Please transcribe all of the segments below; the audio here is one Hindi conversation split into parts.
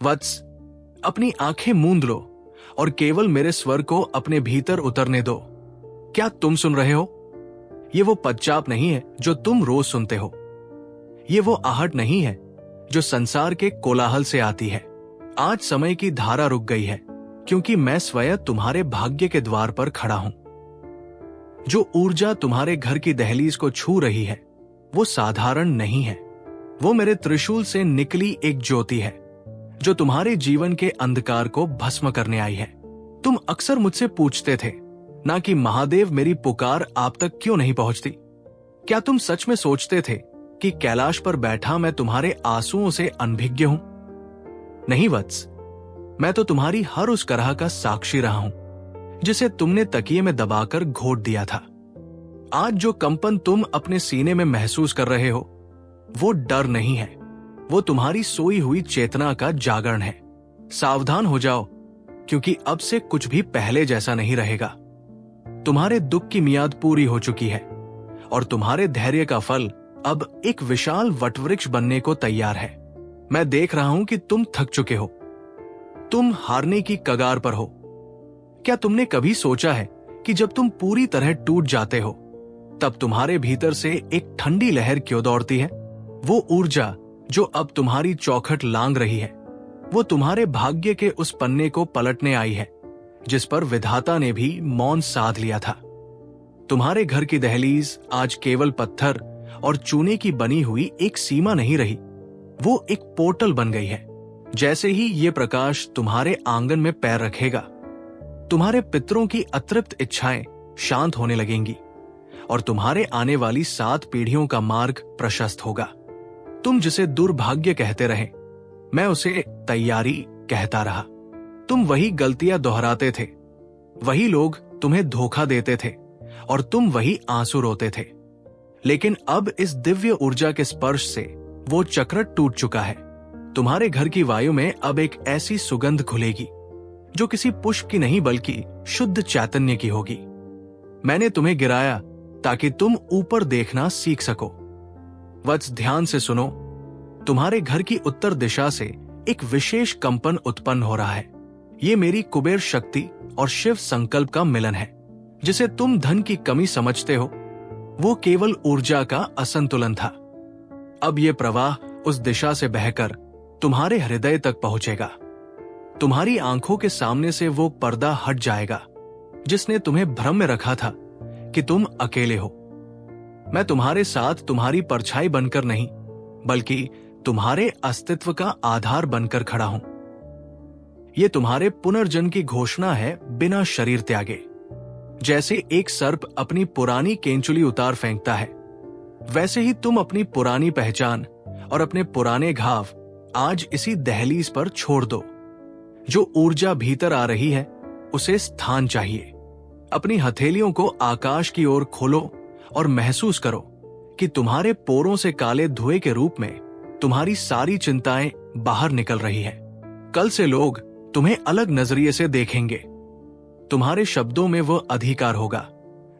वत्स, अपनी आंखें मूंद लो और केवल मेरे स्वर को अपने भीतर उतरने दो। क्या तुम सुन रहे हो? ये वो पदचाप नहीं है जो तुम रोज सुनते हो। ये वो आहट नहीं है जो संसार के कोलाहल से आती है। आज समय की धारा रुक गई है क्योंकि मैं स्वयं तुम्हारे भाग्य के द्वार पर खड़ा हूं। जो ऊर्जा तुम्हारे घर की दहलीज को छू रही है वो साधारण नहीं है। वो मेरे त्रिशूल से निकली एक ज्योति है जो तुम्हारे जीवन के अंधकार को भस्म करने आई है। तुम अक्सर मुझसे पूछते थे ना कि महादेव, मेरी पुकार आप तक क्यों नहीं पहुंचती? क्या तुम सच में सोचते थे कि कैलाश पर बैठा मैं तुम्हारे आंसुओं से अनभिज्ञ हूं? नहीं वत्स, मैं तो तुम्हारी हर उस करह का साक्षी रहा हूं जिसे तुमने तकिए में दबाकर घोट दिया था। आज जो कंपन तुम अपने सीने में महसूस कर रहे हो वो डर नहीं है, वो तुम्हारी सोई हुई चेतना का जागरण है। सावधान हो जाओ क्योंकि अब से कुछ भी पहले जैसा नहीं रहेगा। तुम्हारे दुख की मियाद पूरी हो चुकी है और तुम्हारे धैर्य का फल अब एक विशाल वटवृक्ष बनने को तैयार है। मैं देख रहा हूं कि तुम थक चुके हो, तुम हारने की कगार पर हो। क्या तुमने कभी सोचा है कि जब तुम पूरी तरह टूट जाते हो तब तुम्हारे भीतर से एक ठंडी लहर क्यों दौड़ती है? वो ऊर्जा जो अब तुम्हारी चौखट लांग रही है वो तुम्हारे भाग्य के उस पन्ने को पलटने आई है जिस पर विधाता ने भी मौन साध लिया था। तुम्हारे घर की दहलीज आज केवल पत्थर और चूने की बनी हुई एक सीमा नहीं रही, वो एक पोर्टल बन गई है। जैसे ही ये प्रकाश तुम्हारे आंगन में पैर रखेगा तुम्हारे पितरों की अतृप्त इच्छाएं शांत होने लगेंगी और तुम्हारे आने वाली 7 पीढ़ियों का मार्ग प्रशस्त होगा। तुम जिसे दुर्भाग्य कहते रहे, मैं उसे तैयारी कहता रहा। तुम वही गलतियां दोहराते थे, वही लोग तुम्हें धोखा देते थे और तुम वही आंसू रोते थे। लेकिन अब इस दिव्य ऊर्जा के स्पर्श से वो चक्र टूट चुका है। तुम्हारे घर की वायु में अब एक ऐसी सुगंध खुलेगी जो किसी पुष्प की नहीं बल्कि शुद्ध चैतन्य की होगी। मैंने तुम्हें गिराया ताकि तुम ऊपर देखना सीख सको। वत्स, ध्यान से सुनो। तुम्हारे घर की उत्तर दिशा से एक विशेष कंपन उत्पन्न हो रहा है। ये मेरी कुबेर शक्ति और शिव संकल्प का मिलन है। जिसे तुम धन की कमी समझते हो वो केवल ऊर्जा का असंतुलन था। अब ये प्रवाह उस दिशा से बहकर तुम्हारे हृदय तक पहुंचेगा। तुम्हारी आंखों के सामने से वो पर्दा हट जाएगा जिसने तुम्हें भ्रम में रखा था कि तुम अकेले हो। मैं तुम्हारे साथ तुम्हारी परछाई बनकर नहीं बल्कि तुम्हारे अस्तित्व का आधार बनकर खड़ा हूं। ये तुम्हारे पुनर्जन्म की घोषणा है बिना शरीर त्यागे। जैसे एक सर्प अपनी पुरानी केंचुली उतार फेंकता है वैसे ही तुम अपनी पुरानी पहचान और अपने पुराने घाव आज इसी दहलीज पर छोड़ दो। जो ऊर्जा भीतर आ रही है उसे स्थान चाहिए। अपनी हथेलियों को आकाश की ओर खोलो और महसूस करो कि तुम्हारे पोरों से काले धुएं के रूप में तुम्हारी सारी चिंताएं बाहर निकल रही है। कल से लोग तुम्हें अलग नजरिए से देखेंगे। तुम्हारे शब्दों में वो अधिकार होगा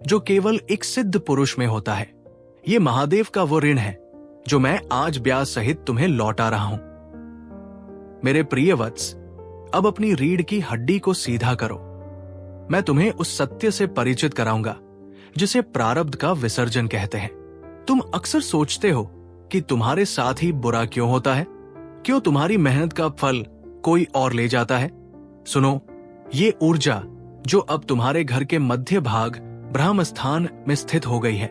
जो केवल एक सिद्ध पुरुष में होता है। ये महादेव का वो ऋण है जो मैं आज ब्याज सहित तुम्हें लौटा रहा हूं। मेरे प्रिय वत्स, अब अपनी रीढ़ की हड्डी को सीधा करो। मैं तुम्हें उस सत्य से परिचित कराऊंगा जिसे प्रारब्ध का विसर्जन कहते हैं। तुम अक्सर सोचते हो कि तुम्हारे साथ ही बुरा क्यों होता है, क्यों तुम्हारी मेहनत का फल कोई और ले जाता है। सुनो, ये ऊर्जा जो अब तुम्हारे घर के मध्य भाग ब्रह्म स्थान में स्थित हो गई है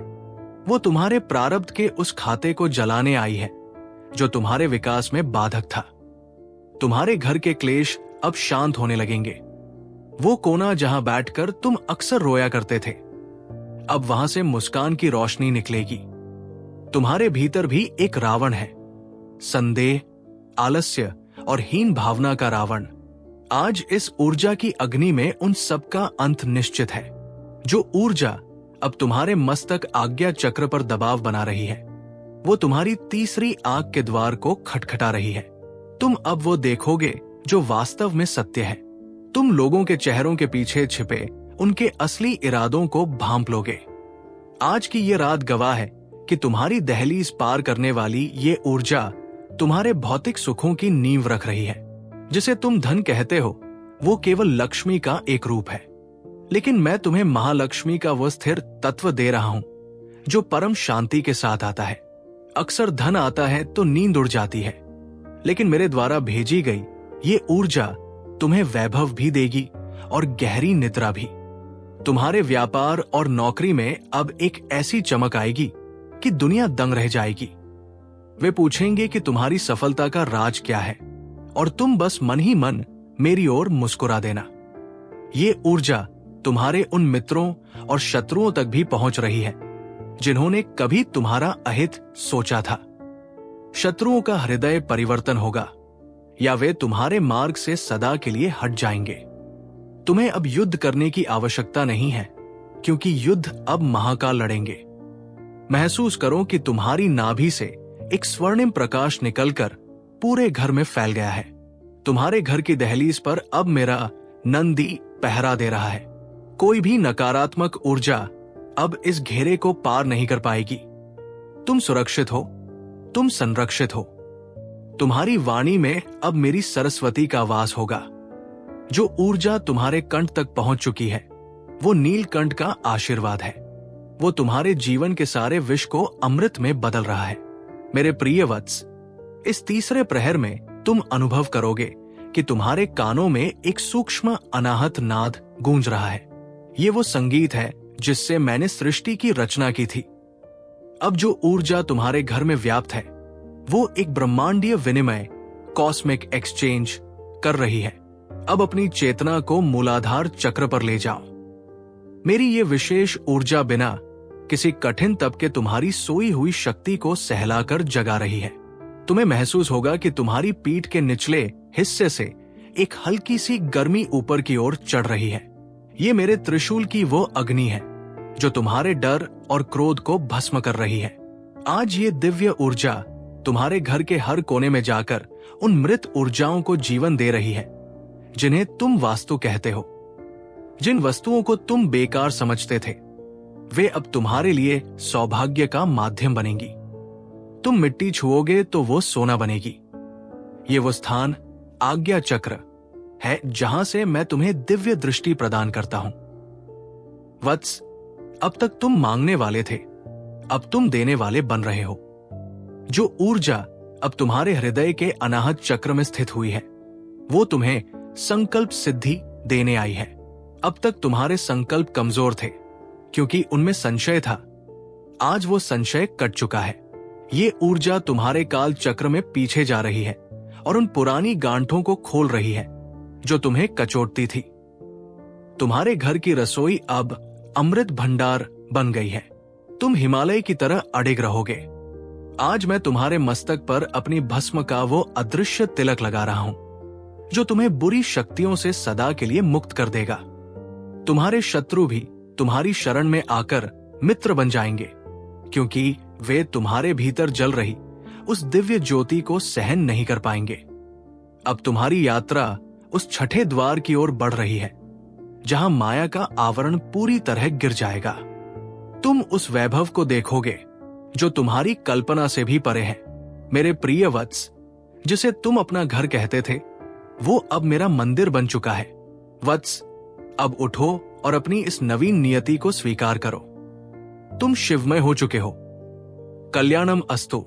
वो तुम्हारे प्रारब्ध के उस खाते को जलाने आई है जो तुम्हारे विकास में बाधक था। तुम्हारे घर के क्लेश अब शांत होने लगेंगे। वो कोना जहां बैठकर तुम अक्सर रोया करते थे अब वहां से मुस्कान की रोशनी निकलेगी। तुम्हारे भीतर भी एक रावण है, संदेह, आलस्य और हीन भावना का रावण। आज इस ऊर्जा की अग्नि में उन सब का अंत निश्चित है। जो ऊर्जा अब तुम्हारे मस्तक आज्ञा चक्र पर दबाव बना रही है वो तुम्हारी तीसरी आंख के द्वार को खटखटा रही है। तुम अब वो देखोगे जो वास्तव में सत्य है। तुम लोगों के चेहरों के पीछे छिपे उनके असली इरादों को भांप लोगे। आज की ये रात गवाह है कि तुम्हारी दहलीज पार करने वाली ये ऊर्जा तुम्हारे भौतिक सुखों की नींव रख रही है। जिसे तुम धन कहते हो वो केवल लक्ष्मी का एक रूप है, लेकिन मैं तुम्हें महालक्ष्मी का वो स्थिर तत्व दे रहा हूं जो परम शांति के साथ आता है। अक्सर धन आता है तो नींद उड़ जाती है, लेकिन मेरे द्वारा भेजी गई ये ऊर्जा तुम्हें वैभव भी देगी और गहरी निद्रा भी। तुम्हारे व्यापार और नौकरी में अब एक ऐसी चमक आएगी कि दुनिया दंग रह जाएगी। वे पूछेंगे कि तुम्हारी सफलता का राज क्या है, और तुम बस मन ही मन मेरी ओर मुस्कुरा देना। ये ऊर्जा तुम्हारे उन मित्रों और शत्रुओं तक भी पहुंच रही है जिन्होंने कभी तुम्हारा अहित सोचा था। शत्रुओं का हृदय परिवर्तन होगा या वे तुम्हारे मार्ग से सदा के लिए हट जाएंगे। तुम्हें अब युद्ध करने की आवश्यकता नहीं है, क्योंकि युद्ध अब महाकाल लड़ेंगे। महसूस करो कि तुम्हारी नाभि से एक स्वर्णिम प्रकाश निकलकर पूरे घर में फैल गया है। तुम्हारे घर की दहलीज पर अब मेरा नंदी पहरा दे रहा है। कोई भी नकारात्मक ऊर्जा अब इस घेरे को पार नहीं कर पाएगी। तुम सुरक्षित हो, तुम संरक्षित हो। तुम्हारी वाणी में अब मेरी सरस्वती का वास होगा। जो ऊर्जा तुम्हारे कंठ तक पहुंच चुकी है वो नीलकंठ का आशीर्वाद है। वो तुम्हारे जीवन के सारे विष को अमृत में बदल रहा है। मेरे प्रिय वत्स, इस तीसरे प्रहर में तुम अनुभव करोगे कि तुम्हारे कानों में एक सूक्ष्म अनाहत नाद गूंज रहा है। ये वो संगीत है जिससे मैंने सृष्टि की रचना की थी। अब जो ऊर्जा तुम्हारे घर में व्याप्त है वो एक ब्रह्मांडीय विनिमय, कॉस्मिक एक्सचेंज कर रही है। अब अपनी चेतना को मूलाधार चक्र पर ले जाओ। मेरी ये विशेष ऊर्जा बिना किसी कठिन तप के तुम्हारी सोई हुई शक्ति को सहलाकर जगा रही है। तुम्हें महसूस होगा कि तुम्हारी पीठ के निचले हिस्से से एक हल्की सी गर्मी ऊपर की ओर चढ़ रही है। ये मेरे त्रिशूल की वो अग्नि है जो तुम्हारे डर और क्रोध को भस्म कर रही है। आज ये दिव्य ऊर्जा तुम्हारे घर के हर कोने में जाकर उन मृत ऊर्जाओं को जीवन दे रही है जिन्हें तुम वास्तु कहते हो। जिन वस्तुओं को तुम बेकार समझते थे वे अब तुम्हारे लिए सौभाग्य का माध्यम बनेंगी। तुम मिट्टी छुओगे तो वो सोना बनेगी। ये वो स्थान आज्ञा चक्र है जहां से मैं तुम्हें दिव्य दृष्टि प्रदान करता हूं। वत्स, अब तक तुम मांगने वाले थे, अब तुम देने वाले बन रहे हो। जो ऊर्जा अब तुम्हारे हृदय के अनाहत चक्र में स्थित हुई है वो तुम्हें संकल्प सिद्धि देने आई है। अब तक तुम्हारे संकल्प कमजोर थे क्योंकि उनमें संशय था। आज वो संशय कट चुका है। ये ऊर्जा तुम्हारे काल चक्र में पीछे जा रही है और उन पुरानी गांठों को खोल रही है जो तुम्हें कचोटती थी। तुम्हारे घर की रसोई अब अमृत भंडार बन गई है। तुम हिमालय की तरह अडिग रहोगे। आज मैं तुम्हारे मस्तक पर अपनी भस्म का वो अदृश्य तिलक लगा रहा हूं जो तुम्हें बुरी शक्तियों से सदा के लिए मुक्त कर देगा। तुम्हारे शत्रु भी तुम्हारी शरण में आकर मित्र बन जाएंगे, क्योंकि वे तुम्हारे भीतर जल रही उस दिव्य ज्योति को सहन नहीं कर पाएंगे। अब तुम्हारी यात्रा उस छठे द्वार की ओर बढ़ रही है जहां माया का आवरण पूरी तरह गिर जाएगा। तुम उस वैभव को देखोगे जो तुम्हारी कल्पना से भी परे है। मेरे प्रिय वत्स, जिसे तुम अपना घर कहते थे वो अब मेरा मंदिर बन चुका है। वत्स, अब उठो और अपनी इस नवीन नियति को स्वीकार करो। तुम शिवमय हो चुके हो। कल्याणम अस्तु।